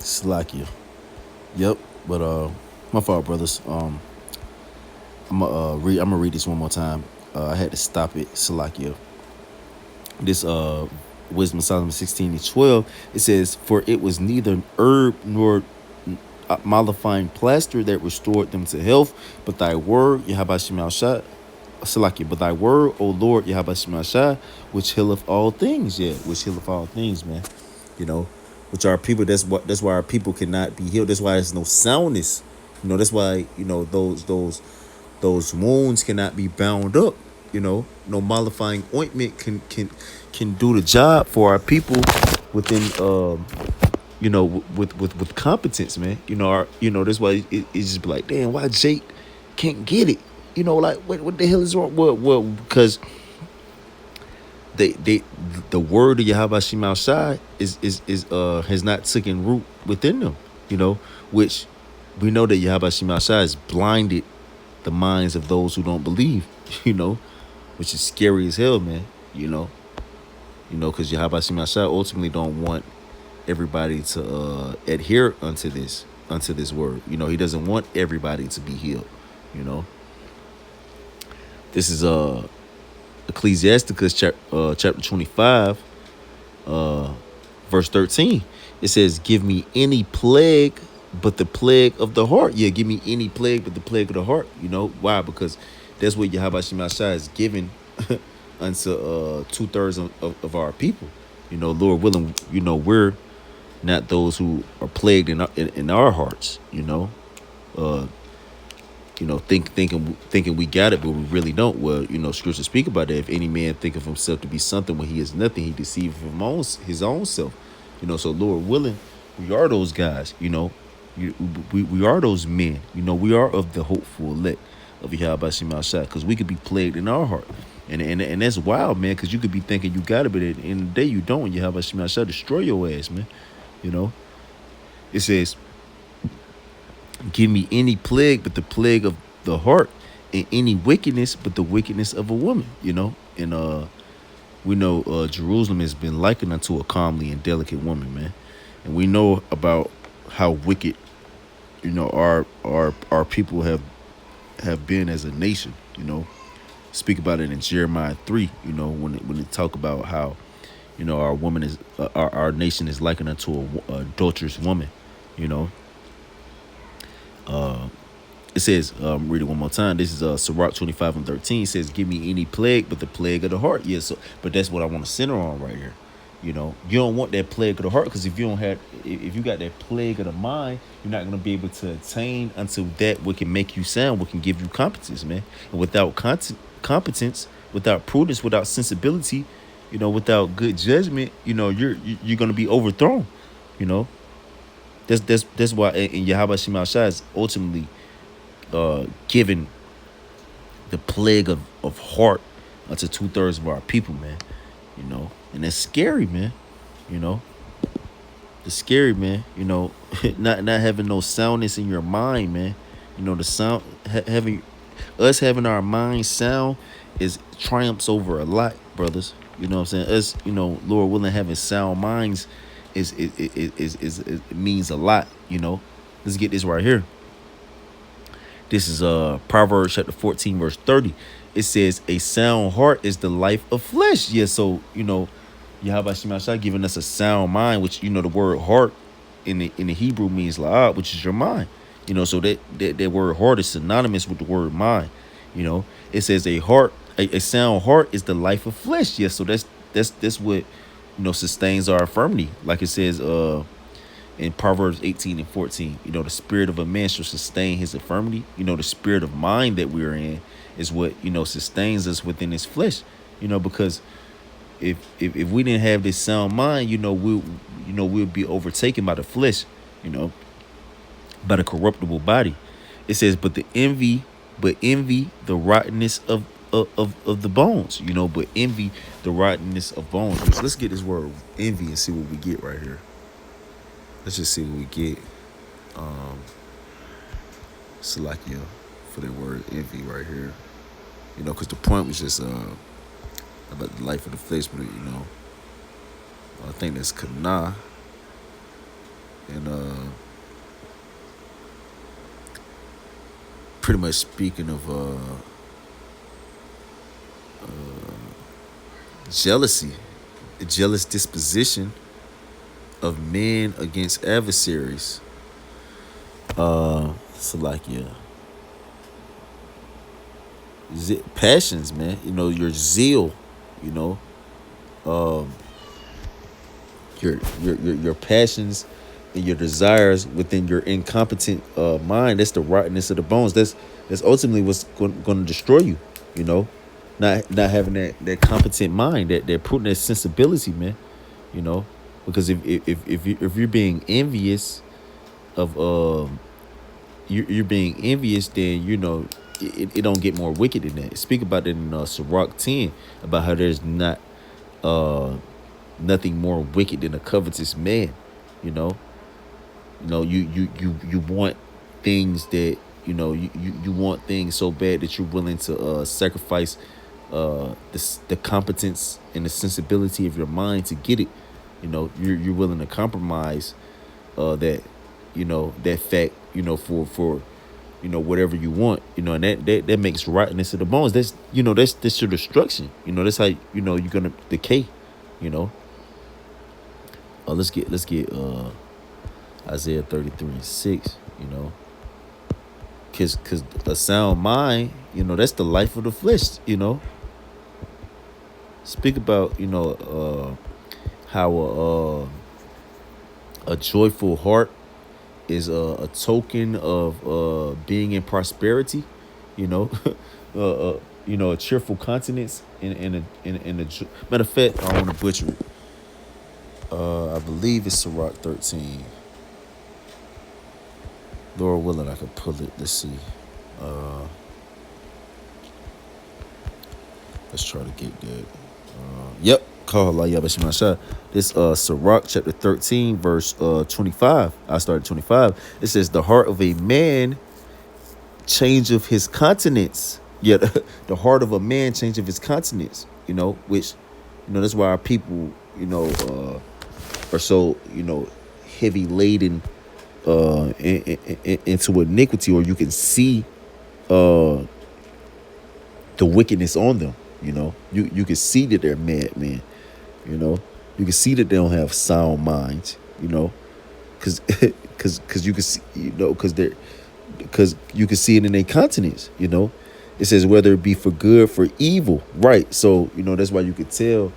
Slovakia. Yep. But my fault, brothers. I'm gonna read this one more time. I had to stop it. Slovakia. This Wisdom of Solomon 16:12. It says, "For it was neither herb nor mollifying plaster that restored them to health, but thy word, Yahabashim Salakia, but thy word, O Lord, Yahabashim which healeth all things." Yeah, which healeth all things, man. You know, which our people. That's why our people cannot be healed. That's why there's no soundness. That's why those wounds cannot be bound up. No mollifying ointment can do the job for our people within with competence, man. That's why it's just be like, damn, why Jake can't get it? Like what the hell is wrong? Well, because they the word of Yahweh Shim outside is has not taken root within them, which we know that Yahweh Shim outside has blinded the minds of those who don't believe, which is scary as hell, man. Because Yahweh Shim outside ultimately don't want everybody to adhere unto this word. He doesn't want everybody to be healed. This is Ecclesiasticus chapter 25, verse 13. It says, "Give me any plague but the plague of the heart." Yeah, give me any plague but the plague of the heart. Why? Because that's what Yahweh Shemashah is given unto 2/3 of our people. Lord willing, we're not those who are plagued in our hearts. Uh, thinking we got it, but we really don't. Well, scripture speak about that. If any man think of himself to be something when he is nothing, he deceiveth his own self. So Lord willing, we are those guys. We are those men. We are of the hopeful elect of Yahweh Shemashah, because we could be plagued in our heart. And that's wild, man, because you could be thinking you got it, but at the end of the day, you don't. Yahweh Shemashah destroy your ass, man. It says, "Give me any plague but the plague of the heart, and any wickedness but the wickedness of a woman." And we know Jerusalem has been likened unto a comely and delicate woman, man. And we know about how wicked, our people have been as a nation. Speak about it in Jeremiah 3. When they talk about how, our woman is our nation is likened unto a adulterous woman. You know, It says, read it one more time. This is Sirach 25:13. It says, "Give me any plague but the plague of the heart." Yeah, but that's what I want to center on right here. You don't want that plague of the heart, because if you got that plague of the mind, you're not gonna be able to attain unto that what can make you sound, what can give you competence, man. And without competence, without prudence, without sensibility, without good judgment, you're gonna be overthrown. You know, that's why in Yahweh Shema Shai is ultimately given the plague of heart unto 2/3 of our people, man. And that's scary, man. You know, it's scary, man. Not having no soundness in your mind, man. The sound having having our mind sound is triumphs over a lot, brothers. You know what I'm saying? Us, Lord willing, having sound minds is it means a lot. Let's get this right here. This is Proverbs chapter 14, verse 30. It says, "A sound heart is the life of flesh." Yeah, so Yahweh Shemashah giving us a sound mind, which the word heart in the Hebrew means la'ad, which is your mind. So that word heart is synonymous with the word mind. It says a sound heart is the life of flesh. Yeah, so that's what sustains our infirmity. Like it says in Proverbs 18:14, the spirit of a man shall sustain his infirmity. The spirit of mind that we're in is what sustains us within his flesh. Because if we didn't have this sound mind, we'll be overtaken by the flesh, by the corruptible body. It says, but envy the rottenness of the bones. But envy the rottenness of bones. Let's get this word envy and see what we get right here. Let's just see what we get. Salakia for the word envy right here. Because the point was just about the life of the flesh, but I think that's kana. And pretty much speaking of jealousy, the jealous disposition of men against adversaries. So like yeah, passions, man. You know your zeal. You know your passions and your desires within your incompetent mind. That's the rottenness of the bones. That's ultimately what's going to destroy you. You know, not having that competent mind, that prudent, that sensibility, man. You know, because if you're being envious of you're being envious, then you know it don't get more wicked than that. Speak about it in Sirach 10 about how there's not uh nothing more wicked than a covetous man. You know, you want things that you want things so bad that you're willing to sacrifice the competence and the sensibility of your mind to get it. You know, you're willing to compromise that that fact for whatever you want. You know, and that makes rottenness of the bones. That's your destruction. You know, that's how you're gonna decay. You know, let's get Isaiah 33:6. You know, cause a sound mind, that's the life of the flesh. You know, speak about how a joyful heart is a token of being in prosperity. You know, a cheerful countenance in a matter of fact, I don't want to butcher it. I believe it's Sirach 13. Lord willing, I can pull it. Let's see. Uh, let's try to get that. Yep. Call Allah Yabashima. This Sirach chapter 13, verse 25. I started 25. It says, the heart of a man change of his countenance. Yeah, the heart of a man change of his countenance, which, that's why our people, are so, heavy laden into iniquity, or you can see the wickedness on them. You can see that they're madmen. You can see that they don't have sound minds. Because because you can see, because you can see it in their countenance. It says whether it be for good, for evil, right? So that's why you could tell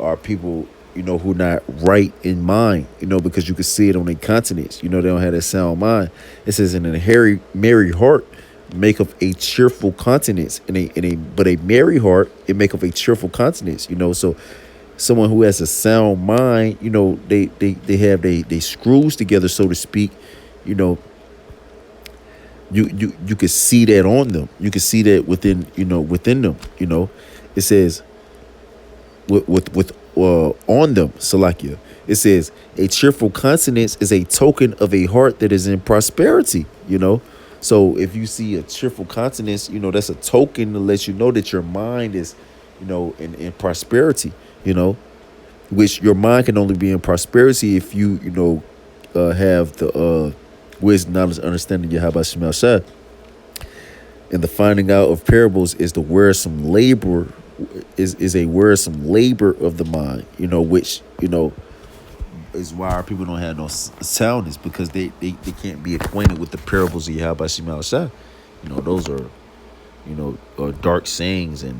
our people who not right in mind, because you can see it on their countenance. They don't have that sound mind. It says in a merry heart make of a cheerful countenance, but a merry heart it make of a cheerful countenance. So someone who has a sound mind, they have they screws together, so to speak. You can see that on them. You can see that within them. It says with on them, Salakia. It says a cheerful countenance is a token of a heart that is in prosperity. So if you see a cheerful countenance, that's a token to let you know that your mind is, in prosperity. Which your mind can only be in prosperity if you have the wisdom, knowledge, understanding Yahweh Shema Shah. And the finding out of parables is the wearisome labor, is a wearisome labor of the mind, which, is why our people don't have no soundness, because they can't be acquainted with the parables of Yahweh Shema Shah. Those are, dark sayings and,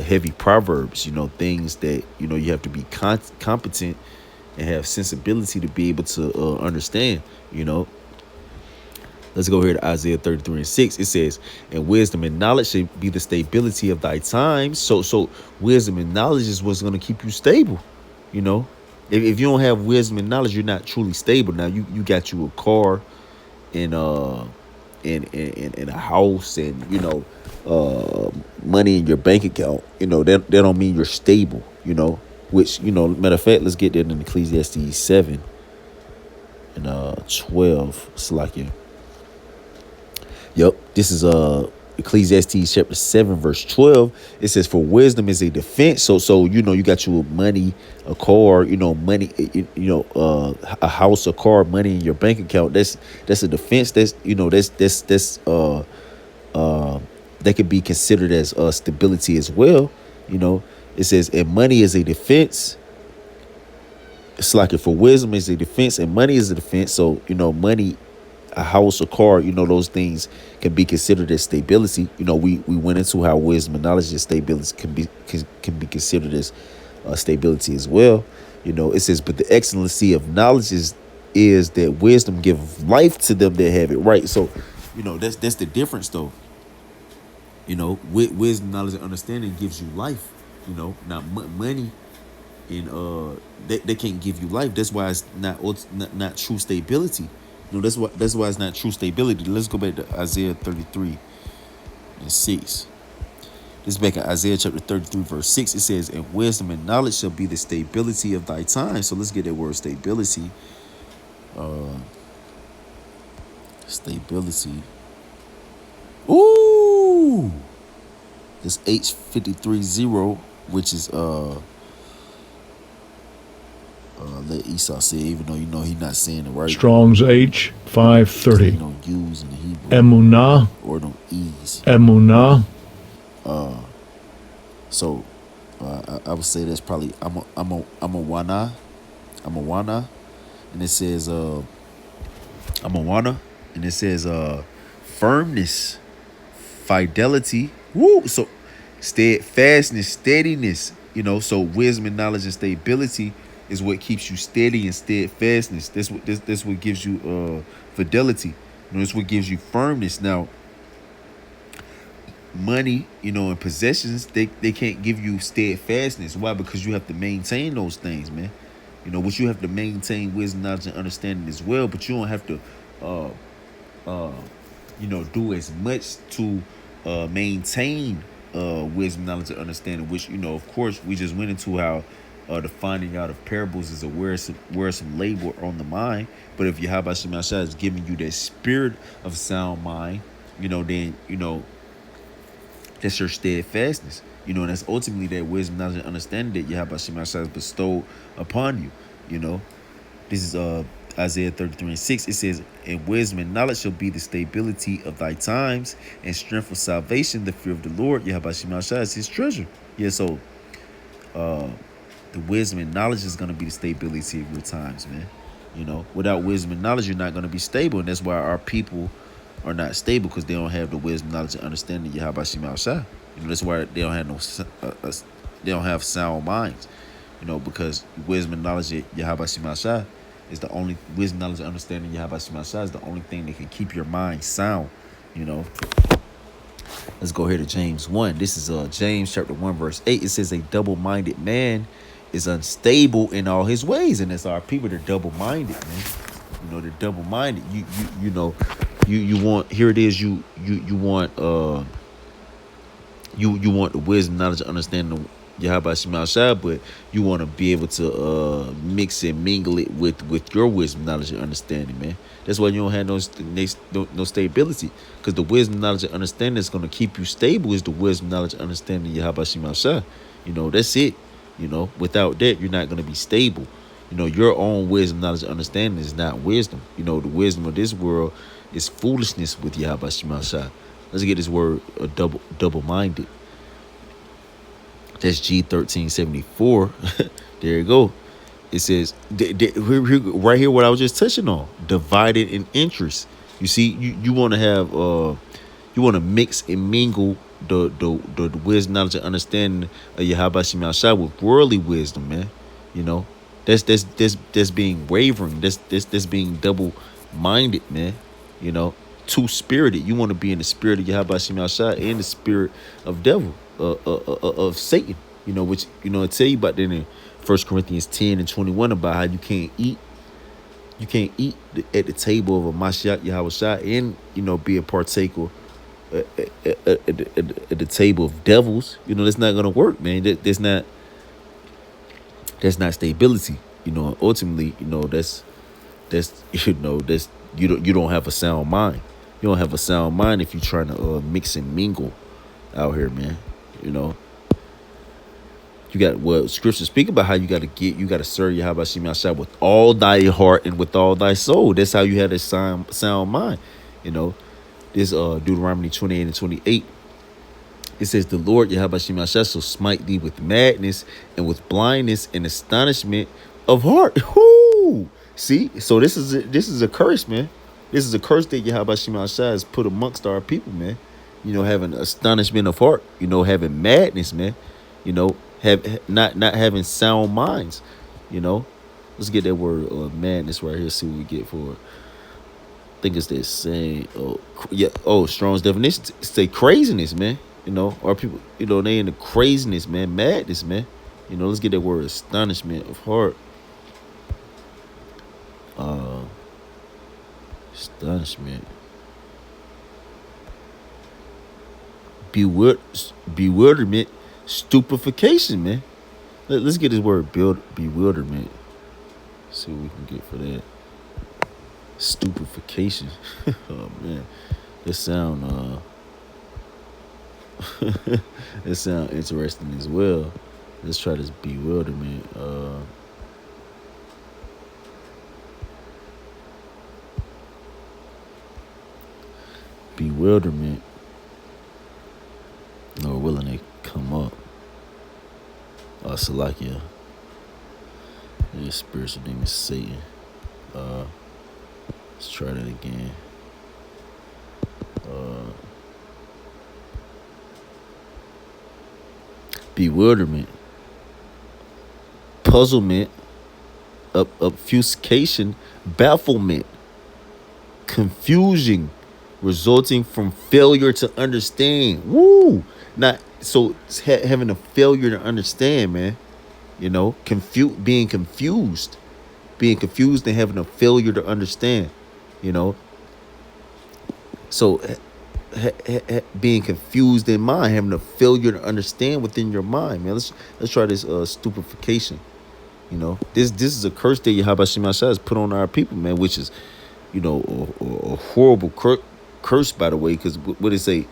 heavy proverbs, things that, you have to be competent and have sensibility to be able to understand. Let's go here to Isaiah 33:6. It says, and wisdom and knowledge should be the stability of thy times. So wisdom and knowledge is what's going to keep you stable. If you don't have wisdom and knowledge, you're not truly stable. Now you got you a car and in a house and money in your bank account. That don't mean you're stable. Which matter of fact, let's get that in Ecclesiastes 7 and 12. Slakia. Yep, this is Ecclesiastes chapter 7, verse 12, it says, for wisdom is a defense. So you got you money, a car, money, a house, a car, money in your bank account. That's a defense. That could be considered as stability as well. It says, and money is a defense. It's like it for wisdom is a defense and money is a defense. So, money, a house, a car, those things can be considered as stability. We went into how wisdom and knowledge and stability can be considered as stability as well. It says, but the excellency of knowledge is that wisdom give life to them that have it right. So, that's the difference though. With wisdom, knowledge, and understanding gives you life. Not money and they can't give you life. That's why it's not true stability. That's why it's not true stability. Let's go back to Isaiah 33 and 6. This is back in Isaiah chapter 33, verse 6. It says, and wisdom and knowledge shall be the stability of thy time. So let's get that word stability. Stability. Ooh. This H530, which is let Esau say, even though he's not saying it right. Strong's H530. They don't use in the Hebrew. Emunah. Or don't ease. Emunah. So I would say that's probably I'm a wana. And it says I'm a wana. And it says firmness, fidelity. Woo! So steadfastness, steadiness. So wisdom and knowledge and stability is what keeps you steady and steadfastness. That's what gives you fidelity. That's what gives you firmness. Now, money, and possessions, they can't give you steadfastness. Why? Because you have to maintain those things, man. Which you have to maintain wisdom, knowledge, and understanding as well. But you don't have to do as much to maintain wisdom, knowledge, and understanding, which, of course, we just went into how the finding out of parables is a wearisome labor on the mind. But if Yahweh Shem Yahshua is giving you that spirit of sound mind, then, that's your steadfastness. And that's ultimately that wisdom, knowledge, and understanding that Yahweh Shem Yahshua has bestowed upon you. This is Isaiah 33 and 6. It says, and wisdom and knowledge shall be the stability of thy times, and strength of salvation, the fear of the Lord. Yahweh Shem Yahshua is his treasure. Yeah, so the wisdom and knowledge is going to be the stability of your times, man. Without wisdom and knowledge, you're not going to be stable. And that's why our people are not stable, because they don't have the wisdom, knowledge, and understanding of Yahweh Shem Yahshua. That's why they don't have they don't have sound minds. Because wisdom and knowledge of Yahweh Shem Yahshua is the only wisdom, knowledge, and understanding of Yahweh Shem Yahshua is the only thing that can keep your mind sound. Let's go here to James 1. This is James chapter 1, verse 8. It says, a double-minded man is unstable in all his ways. And that's our people. They're double-minded, man. They're double-minded. You want, here it is, you want you want the wisdom, knowledge, and understanding of Yahweh Shem Yahshua, but you want to be able to mix and mingle it with your wisdom, knowledge, and understanding, man. That's why you don't have no stability, because the wisdom, knowledge, and understanding that's going to keep you stable is the wisdom, knowledge, and understanding of Yahweh Shem Yahshua. That's it. Without that, you're not going to be stable. Your own wisdom, knowledge, and understanding is not wisdom. The wisdom of this world is foolishness with Yahweh Shem Yahshua. Let's get this word double-minded. That's G1374. There you go. It says right here what I was just touching on. Divided in interest. You see, you want to have you want to mix and mingle the wisdom, knowledge, and understanding of Yahweh Shem Yahshua with worldly wisdom, man. That's being wavering. That's being double-minded, man. Two-spirited. You want to be in the spirit of Yahweh Shem Yahshua and the spirit of devil, of Satan. Which I tell you about that in 1 Corinthians 10 and 21 about how you can't eat at the table of a Mashiach Yahweh and be a partaker at the table of devils. That's not gonna work, man. That's not stability. Ultimately, that's you don't have a sound mind. You don't have a sound mind if you're trying to mix and mingle out here, man. You know, you got what scripture speak about how you got to serve Yahweh Shemi Ashai with all thy heart and with all thy soul. That's how you had a sound mind. You know, this Deuteronomy 28:28. It says, "The Lord Yahweh Shemi Ashai shall smite thee with madness and with blindness and astonishment of heart." Whoo! See, so this is a curse, man. This is a curse that Yahweh Shemi Ashai has put amongst our people, man. You know, having astonishment of heart. You know, having madness, man. You know, not having sound minds. You know, let's get that word madness right here. See what we get for it. I think it's that same. Oh, yeah. Oh, Strong's definition say craziness, man. You know, our people, you know, they in the craziness, man, madness, man. You know, let's get that word astonishment of heart. Uh, Astonishment, bewilderment, stupefaction, man. Let's get this word bewilderment. See what we can get for that. Stupefaction. Oh man, that sound that sound interesting as well. Let's try this bewilderment. Bewilderment. Nor willing to come up. Salakia. His spiritual name is Satan. Let's try that again. Bewilderment, puzzlement, obfuscation, bafflement, confusion, resulting from failure to understand. Woo! Not so having a failure to understand, man. You know, being confused, and having a failure to understand. You know, so being confused in mind, having a failure to understand within your mind, man. Let's try this stupefaction. You know, this is a curse that Yahweh Shema Shai has put on our people, man, which is, you know, a horrible curse, by the way, because what did it say?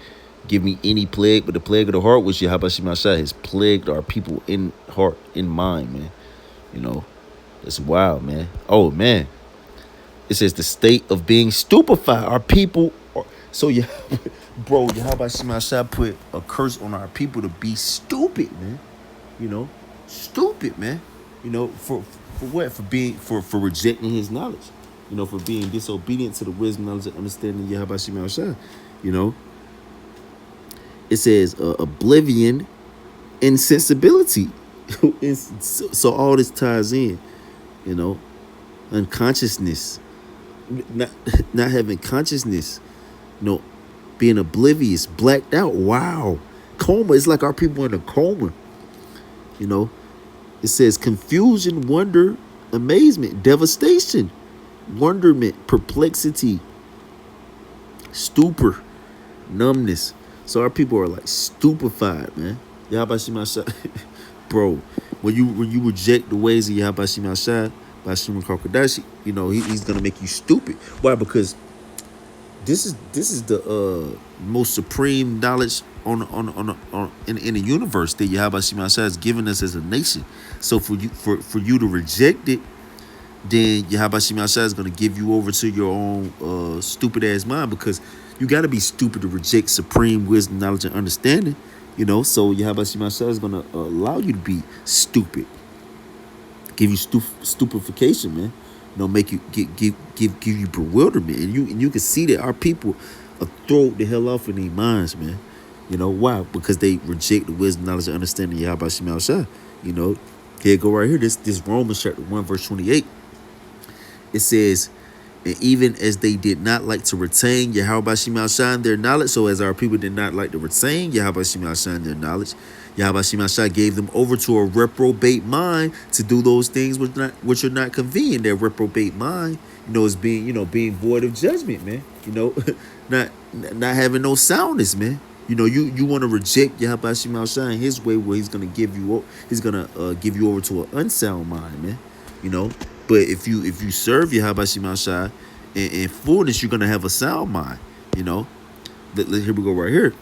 Give me any plague but the plague of the heart, which Yahweh Shema Shai has plagued our people in heart, in mind, man. You know, it's wild, man. Oh, man. It says the state of being stupefied. Our people are, so yeah, bro, Yahweh Shema Shai put a curse on our people to be stupid, man. You know, stupid, man. You know, for what? For rejecting his knowledge. You know, for being disobedient to the wisdom, knowledge, and understanding of Yahweh Shema Shai. You know, it says oblivion, insensibility. So all this ties in. You know, unconsciousness, not having consciousness. You know, being oblivious, blacked out. Wow, coma. It's like our people in a coma. You know, it says confusion, wonder, amazement, devastation, wonderment, perplexity, stupor, numbness. So our people are like stupefied, man. Yahweh Shema Shai, bro. When you reject the ways of Yahweh Shema Shai by Shimon Karkadashi, you know he's gonna make you stupid. Why? Because this is the most supreme knowledge on in the universe that Yahweh Shema Shai has given us as a nation. So for you to reject it, then Yahweh Shema Shai is going to give you over to your own stupid ass mind, because you got to be stupid to reject supreme wisdom, knowledge, and understanding. You know, so Yahweh Shema Shai is going to allow you to be stupid, give you stupefaction, man. You know, make you give you bewilderment, and you can see that our people are throw the hell off in their minds, man. You know why? Because they reject the wisdom, knowledge, and understanding of Yahweh Shema Shai. You know, here go right here. This Romans chapter 1 verse 28. It says, and even as they did not like to retain Yahweh Shema Shai in their knowledge, so as our people did not like to retain Yahweh Shema Shai in their knowledge, Yahweh Shema Shai gave them over to a reprobate mind to do those things which are not convenient. That reprobate mind, you know, is being void of judgment, man. You know, not having no soundness, man. You know, you want to reject Yahweh Shema Shai in his way, where he's gonna give you over to an unsound mind, man. You know, but if you serve Yahweh Shema Shai in fullness, you're gonna have a sound mind. You You know, here we go right here.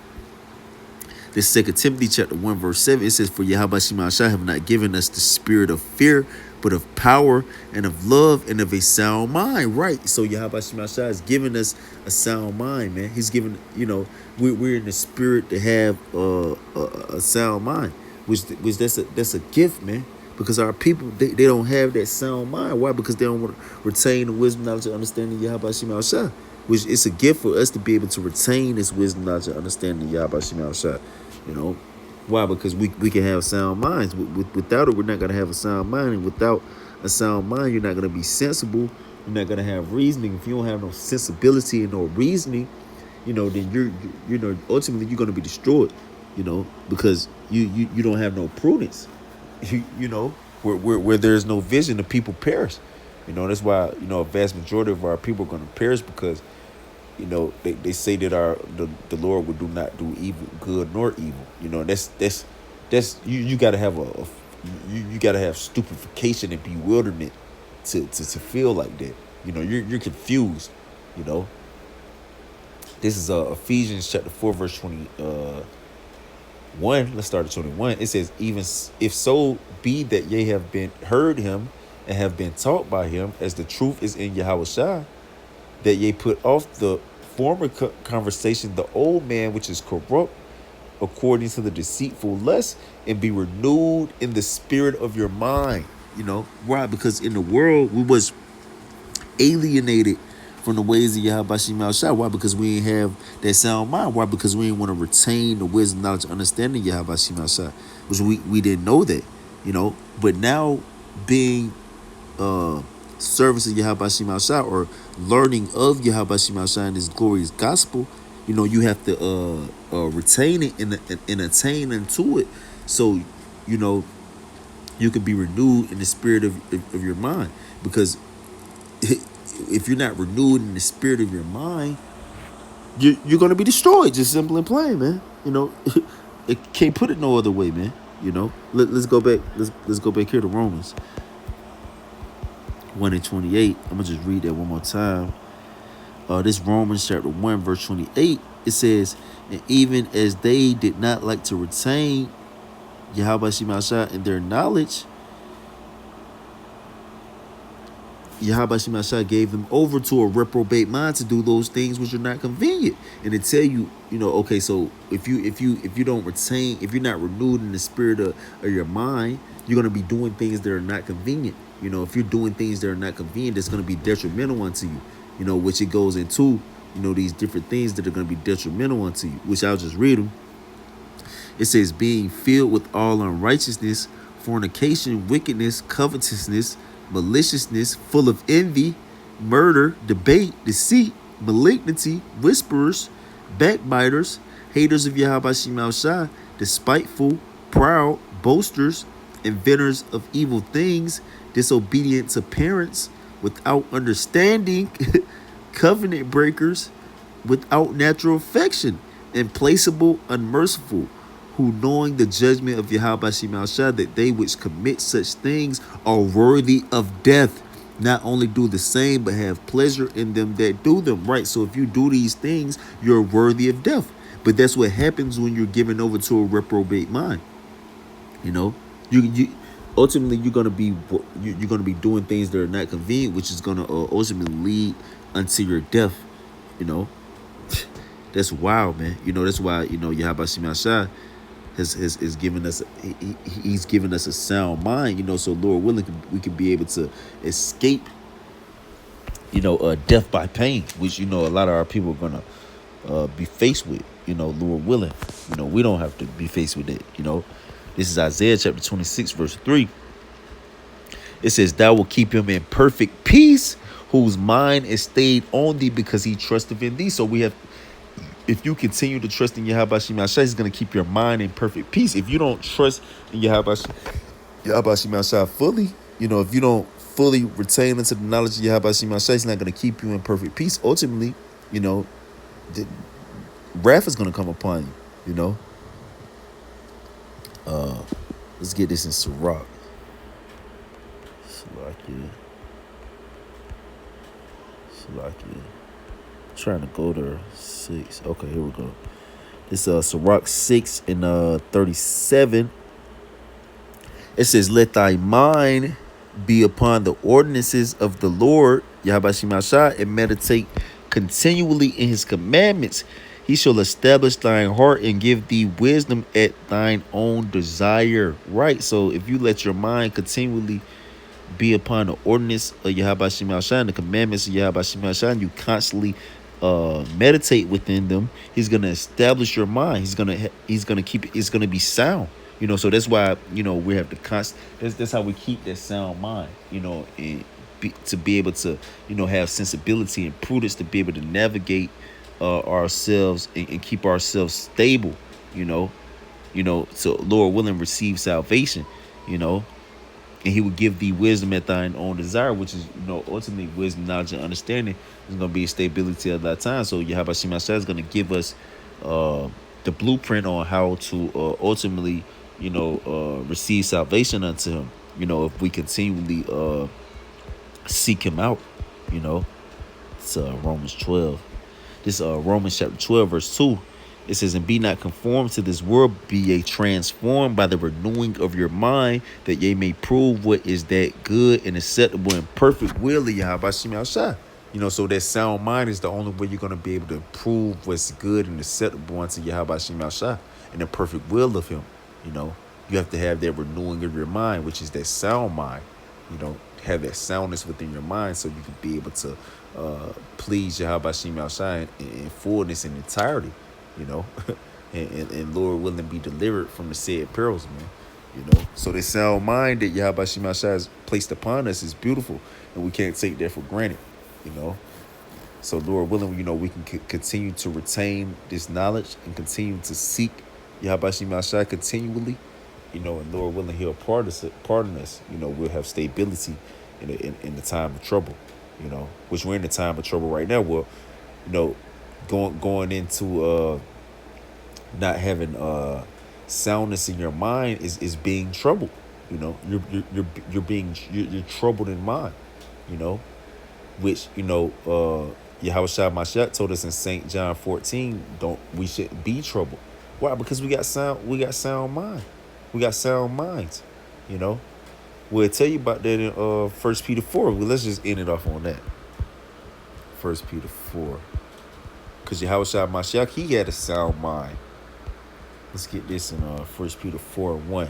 This Second Timothy chapter 1 verse 7, it says, "For Yahweh Shai have not given us the spirit of fear, but of power and of love and of a sound mind." Right. So Yahweh Shai is giving us a sound mind, man. He's giving, we're in the spirit to have a sound mind, which that's a gift, man. Because our people, they don't have that sound mind. Why? Because they don't want to retain the wisdom, knowledge, and understanding of Yahweh Shai, which it's a gift for us to be able to retain this wisdom, knowledge, and understanding of Yahweh Shai. You know, why? Because we can have sound minds. Without it, we're not gonna have a sound mind, and without a sound mind, you're not gonna be sensible. You're not gonna have reasoning. If you don't have no sensibility and no reasoning, then you're ultimately you're gonna be destroyed. Because you don't have no prudence. Where there's no vision, the people perish. That's why a vast majority of our people are gonna perish because they say that the Lord will do not do evil, good nor evil. That's you got to have you got to have stupefaction and bewilderment to feel like that. You're confused. You know, this is Ephesians chapter 4 verse 21. Let's start at 21. It says, "Even if so be that ye have been heard him and have been taught by him, as the truth is in Yahweh Shai, that ye put off the former conversation, the old man which is corrupt according to the deceitful lust, and be renewed in the spirit of your mind." Why? Because in the world we was alienated from the ways of Yahweh Shai. Why? Because we ain't have that sound mind. Why? Because we ain't want to retain the wisdom, knowledge, understanding of Yahweh Shai, which we didn't know that. But now being service of Yahweh Shai, or learning of Yahweh Shai and His glorious gospel, you have to retain it and attain into it, so you can be renewed in the spirit of your mind. Because if you're not renewed in the spirit of your mind, you're gonna be destroyed. Just simple and plain, man. It can't put it no other way, man. Let's go back. Let's go back here to Romans 1:28. I'm gonna just read that one more time. This Romans chapter 1 verse 28. It says, "And even as they did not like to retain Yahweh Shai in their knowledge, Yahweh Shai gave them over to a reprobate mind to do those things which are not convenient." And to tell you, okay, so if you don't retain, if you're not renewed in the spirit of your mind, you're gonna be doing things that are not convenient. If you're doing things that are not convenient, that's gonna be detrimental unto you. Which it goes into, these different things that are gonna be detrimental unto you. Which I'll just read them. It says, "Being filled with all unrighteousness, fornication, wickedness, covetousness, maliciousness, full of envy, murder, debate, deceit, malignity, whisperers, backbiters, haters of Yahweh Shai, despiteful, proud, boasters, inventors of evil things, disobedient to parents, without understanding, covenant breakers, without natural affection, implacable, unmerciful, who knowing the judgment of Yahweh Shai, that they which commit such things are worthy of death, not only do the same, but have pleasure in them that do them." Right? So if you do these things, you're worthy of death. But that's what happens when you're given over to a reprobate mind. You ultimately you're gonna be doing things that are not convenient, which is gonna ultimately lead unto your death. That's wild, man. That's why Yahweh Shai has given us he's given us a sound mind. So Lord willing, we can be able to escape death by pain, which a lot of our people are gonna be faced with. Lord willing, we don't have to be faced with it. This is Isaiah chapter 26 verse 3. It says, "Thou will keep him in perfect peace, whose mind is stayed on thee, because he trusteth in thee." So if you continue to trust in Yahweh Shai, he's going to keep your mind in perfect peace. If you don't trust in Yahweh Shai fully, if you don't fully retain into the knowledge of Yahweh Shai, he's not going to keep you in perfect peace. Ultimately, the wrath is going to come upon you. Let's get this in Sirach. Salakia. trying to go to 6. Okay, here we go. This Sirach 6 and 37. It says, "Let thy mind be upon the ordinances of the Lord, Yahabashimashah, and meditate continually in his commandments. He shall establish thine heart and give thee wisdom at thine own desire." Right. So if you let your mind continually be upon the ordinance of Yahweh Shema Shah, the commandments of Yahweh Shema Shah, and you constantly meditate within them, he's gonna establish your mind. He's gonna keep it. It's gonna be sound. So that's why we have to That's how we keep that sound mind. And to be able to have sensibility and prudence to be able to navigate ourselves and keep ourselves stable. You know, so Lord willing, receive salvation. You know, and he would give thee wisdom at thine own desire, which is, ultimately wisdom, knowledge, and understanding is going to be stability at that time. So Yahweh Shema is going to give us the blueprint on how to ultimately, receive salvation unto him, if we continually seek him out, you know. It's Romans 12. This Romans chapter 12, verse 2. It says, "And be not conformed to this world, be ye transformed by the renewing of your mind, that ye may prove what is that good and acceptable and perfect will of Yahweh Shema Shah." So that sound mind is the only way you're going to be able to prove what's good and acceptable unto Yahweh Shema Shah and the perfect will of him. You have to have that renewing of your mind, which is that sound mind. Have that soundness within your mind so you can be able to please Yahweh Shema Shah in fullness and entirety. you know, and Lord willing be delivered from the said perils, man. So this sound mind that Yahweh Shema Shai has placed upon us is beautiful, and we can't take that for granted, you know. So Lord willing, we can continue to retain this knowledge and continue to seek Yahweh Shema Shai continually, and Lord willing, He'll pardon us. We'll have stability in the time of trouble, which we're in the time of trouble right now. Well, going into not having soundness in your mind is being troubled. You're troubled in mind. Which Yahweh Shai Mashiach told us in St. John 14, we shouldn't be troubled. Why? Because we got sound mind. We got sound minds. We'll tell you about that in 1 Peter 4. Well, let's just end it off on that. 1 Peter 4. Because Yahweh Shai Mashiach, he had a sound mind. Let's get this in 1 Peter 4:1.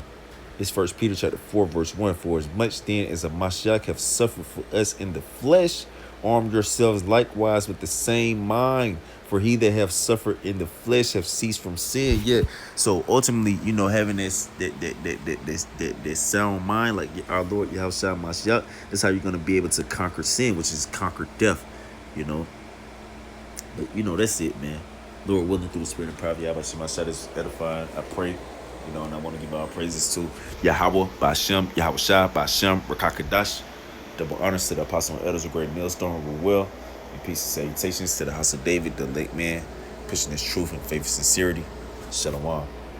It's 1 Peter chapter 4, verse 1. "For as much then as a Mashiach have suffered for us in the flesh, arm yourselves likewise with the same mind. For he that have suffered in the flesh have ceased from sin." Yeah. So ultimately, having that sound mind, like our Lord Yahweh Shai Mashiach, that's how you're gonna be able to conquer sin, which is conquer death. But that's it, man. Lord willing, through the spirit and power of Yahweh Shema Shai is edifying. I pray, and I want to give all praises to Yahweh, Bashem, Yahweh Shai, Bashem, Rakakadash. Double honors to the apostle and elders of Great Millstone, who will. And peace and salutations to the house of David, the late man, pushing his truth and faith and sincerity. Shalom.